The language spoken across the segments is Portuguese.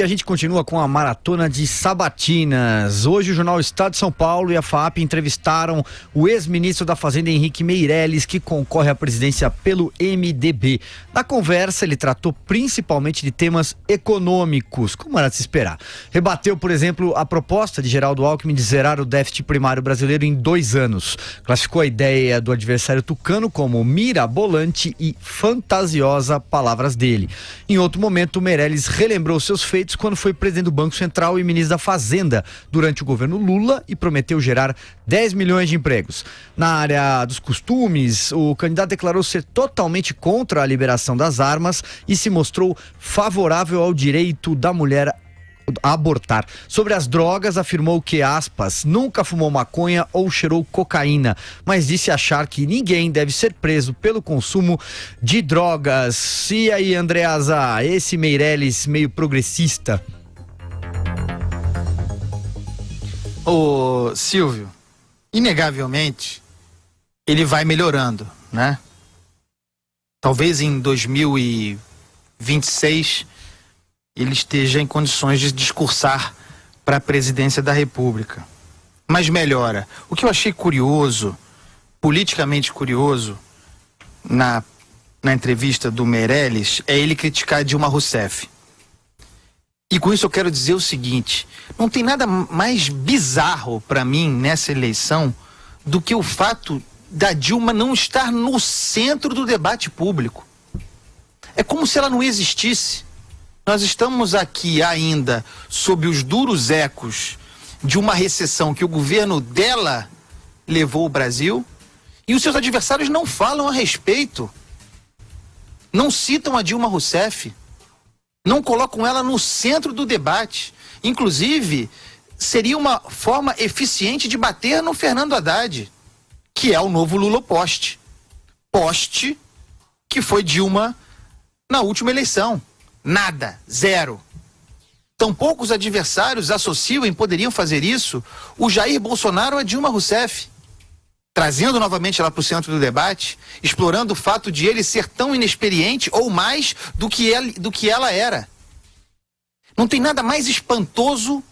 E a gente continua com a maratona de sabatinas. Hoje o jornal Estado de São Paulo e a FAAP entrevistaram o ex-ministro da Fazenda Henrique Meirelles, que concorre à presidência pelo MDB. Na conversa ele tratou principalmente de temas econômicos, como era de se esperar. Rebateu, por exemplo, a proposta de Geraldo Alckmin de zerar o déficit primário brasileiro em 2 anos. Classificou a ideia do adversário tucano como mirabolante e fantasiosa, palavras dele. Em outro momento, Meirelles relembrou seus feitos quando foi presidente do Banco Central e ministro da Fazenda durante o governo Lula e prometeu gerar 10 milhões de empregos. Na área dos costumes, o candidato declarou ser totalmente contra a liberação das armas e se mostrou favorável ao direito da mulher a abortar. Sobre as drogas, afirmou que, aspas, nunca fumou maconha ou cheirou cocaína, mas disse achar que ninguém deve ser preso pelo consumo de drogas. E aí, Andreasa, esse Meirelles meio progressista? Ô, Silvio, inegavelmente, ele vai melhorando, né? Talvez em 2026 ele esteja em condições de discursar para a presidência da República. Mas melhora. O que eu achei curioso, politicamente curioso, na entrevista do Meirelles, é ele criticar Dilma Rousseff. E com isso eu quero dizer o seguinte: não tem nada mais bizarro para mim nessa eleição do que o fato da Dilma não estar no centro do debate público. É como se ela não existisse. Nós estamos aqui ainda sob os duros ecos de uma recessão que o governo dela levou o Brasil e os seus adversários não falam a respeito. Não citam a Dilma Rousseff. Não colocam ela no centro do debate. Inclusive, seria uma forma eficiente de bater no Fernando Haddad, que é o novo Lula poste. Poste que foi Dilma na última eleição. Nada, zero. Tão poucos adversários associam e poderiam fazer isso o Jair Bolsonaro a Dilma Rousseff, trazendo novamente ela para o centro do debate, explorando o fato de ele ser tão inexperiente ou mais do que ela era. Não tem nada mais espantoso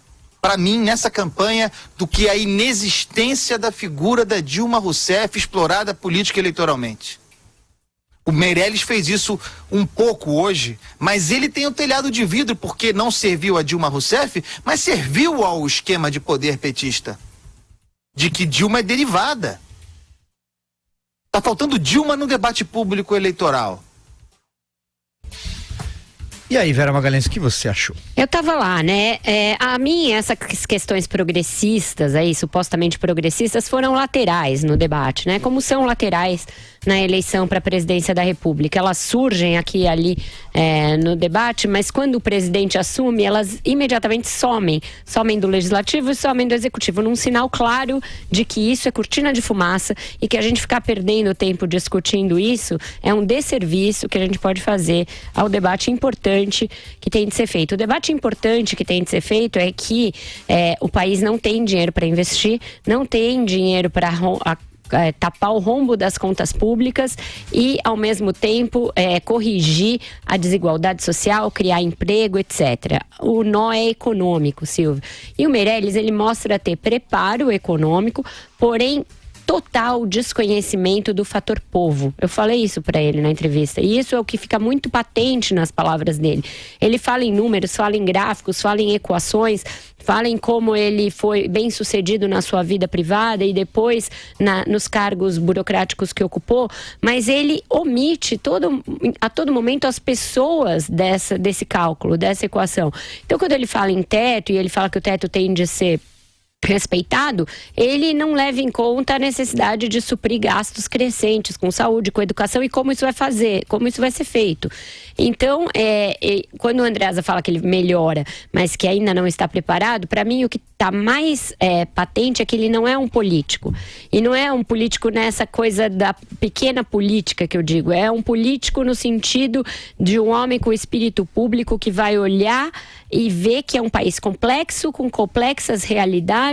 para mim nessa campanha do que a inexistência da figura da Dilma Rousseff explorada política e eleitoralmente. O Meirelles fez isso um pouco hoje, mas ele tem o telhado de vidro porque não serviu a Dilma Rousseff, mas serviu ao esquema de poder petista, de que Dilma é derivada. Tá faltando Dilma no debate público eleitoral. E aí, Vera Magalhães, o que você achou? Eu tava lá, né? A mim, essas questões progressistas aí, supostamente progressistas, foram laterais no debate, né? Como são laterais na eleição para a presidência da República. Elas surgem aqui e ali no debate, mas quando o presidente assume, elas imediatamente somem. Somem do legislativo e somem do executivo, num sinal claro de que isso é cortina de fumaça e que a gente ficar perdendo tempo discutindo isso é um desserviço que a gente pode fazer ao debate importante que tem de ser feito. O debate importante que tem de ser feito é que o país não tem dinheiro para investir, não tem dinheiro para tapar o rombo das contas públicas e, ao mesmo tempo, corrigir a desigualdade social, criar emprego, etc. O nó é econômico, Silvio. E o Meirelles, ele mostra ter preparo econômico, porém total desconhecimento do fator povo. Eu falei isso para ele na entrevista. E isso é o que fica muito patente nas palavras dele. Ele fala em números, fala em gráficos, fala em equações, fala em como ele foi bem sucedido na sua vida privada e depois nos cargos burocráticos que ocupou, mas ele omite a todo momento as pessoas desse cálculo, dessa equação. Então, quando ele fala em teto e ele fala que o teto tem de ser respeitado, ele não leva em conta a necessidade de suprir gastos crescentes com saúde, com educação e como isso vai ser feito. Então, quando o Andreasa fala que ele melhora, mas que ainda não está preparado, para mim o que está mais patente é que ele não é um político. E não é um político nessa coisa da pequena política que eu digo, é um político no sentido de um homem com espírito público que vai olhar e ver que é um país complexo, com complexas realidades,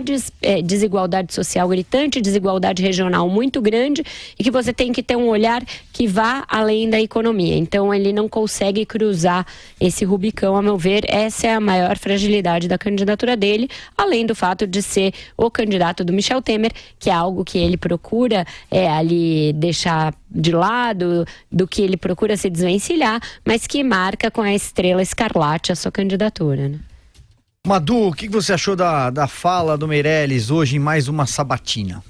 desigualdade social gritante, desigualdade regional muito grande, e que você tem que ter um olhar que vá além da economia. Então ele não consegue cruzar esse Rubicão, a meu ver. Essa é a maior fragilidade da candidatura dele, além do fato de ser o candidato do Michel Temer, que é algo que ele procura ali deixar de lado, do que ele procura se desvencilhar, mas que marca com a estrela escarlate a sua candidatura, né? Madu, o que você achou da fala do Meirelles hoje em mais uma sabatina?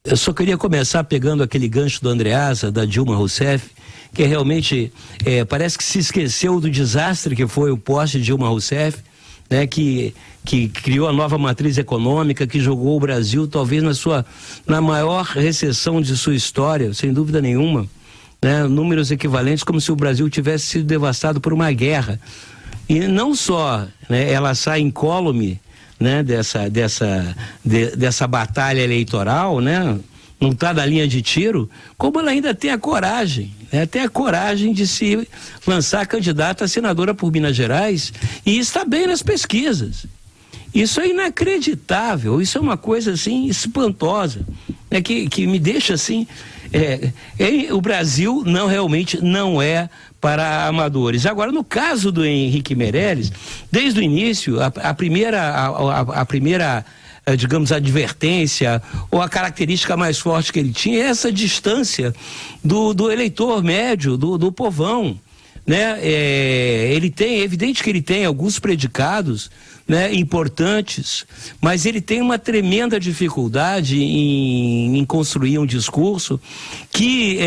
Eu só queria começar pegando aquele gancho do Andreasa, da Dilma Rousseff, que realmente parece que se esqueceu do desastre que foi o poste de Dilma Rousseff, né, que criou a nova matriz econômica, que jogou o Brasil talvez na maior recessão de sua história, sem dúvida nenhuma, né, números equivalentes como se o Brasil tivesse sido devastado por uma guerra. E não só, né, ela sai incólume, né, dessa batalha eleitoral, né, não está na linha de tiro, como ela ainda tem a coragem, né, de se lançar candidata a senadora por Minas Gerais, e está bem nas pesquisas. Isso é inacreditável, isso é uma coisa assim espantosa, né, que me deixa assim, o Brasil realmente não é para amadores. Agora, no caso do Henrique Meirelles, desde o início, a primeira digamos, advertência ou a característica mais forte que ele tinha é essa distância do eleitor médio, do povão, né? É evidente que ele tem alguns predicados, né, importantes, mas ele tem uma tremenda dificuldade em construir um discurso que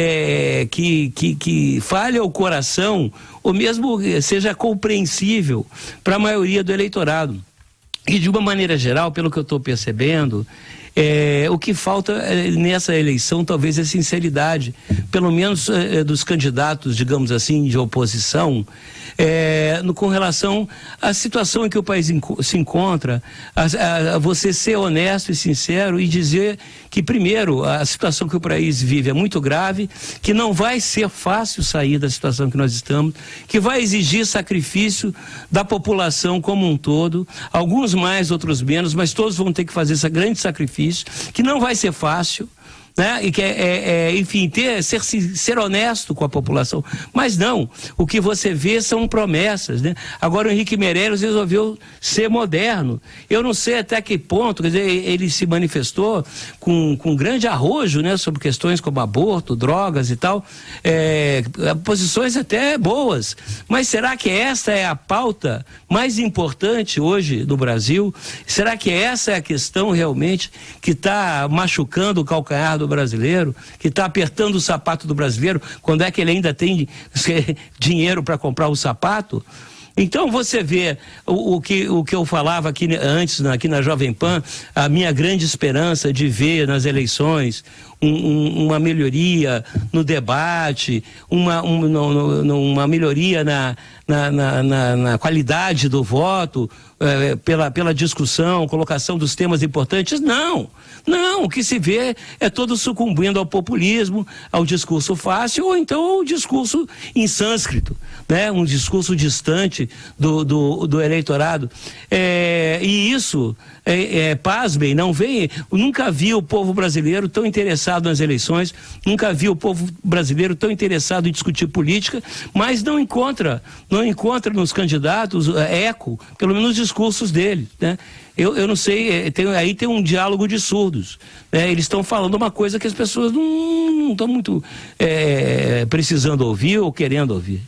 fale ao coração, ou mesmo seja compreensível para a maioria do eleitorado. E de uma maneira geral, pelo que eu estou percebendo, o que falta nessa eleição talvez é sinceridade, pelo menos dos candidatos, digamos assim, de oposição, com relação à situação em que o país se encontra, a você ser honesto e sincero e dizer que, primeiro, a situação que o país vive é muito grave, que não vai ser fácil sair da situação que nós estamos, que vai exigir sacrifício da população como um todo, alguns mais, outros menos, mas todos vão ter que fazer esse grande sacrifício, que não vai ser fácil, né? E que enfim, ser honesto com a população. Mas não, o que você vê são promessas, né? Agora o Henrique Meirelles resolveu ser moderno. Eu não sei até que ponto, quer dizer, ele se manifestou com grande arrojo, né, sobre questões como aborto, drogas e tal, posições até boas. Mas será que esta é a pauta mais importante hoje no Brasil? Será que essa é a questão realmente que está machucando o calcanhar do brasileiro, que está apertando o sapato do brasileiro, quando é que ele ainda tem dinheiro para comprar o sapato? Então você vê o que eu falava aqui antes, aqui na Jovem Pan, a minha grande esperança de ver nas eleições uma melhoria no debate, uma melhoria na qualidade do voto, pela discussão, colocação dos temas importantes. Não, o que se vê é todo sucumbindo ao populismo, ao discurso fácil, ou então ao discurso em sânscrito, né? Um discurso distante do eleitorado. E isso, pasmem, nunca vi o povo brasileiro tão interessado nas eleições, nunca vi o povo brasileiro tão interessado em discutir política, mas não encontra nos candidatos eco, pelo menos os discursos dele, né? Eu não sei, aí tem um diálogo de surdos, né? Eles estão falando uma coisa que as pessoas não estão muito precisando ouvir ou querendo ouvir.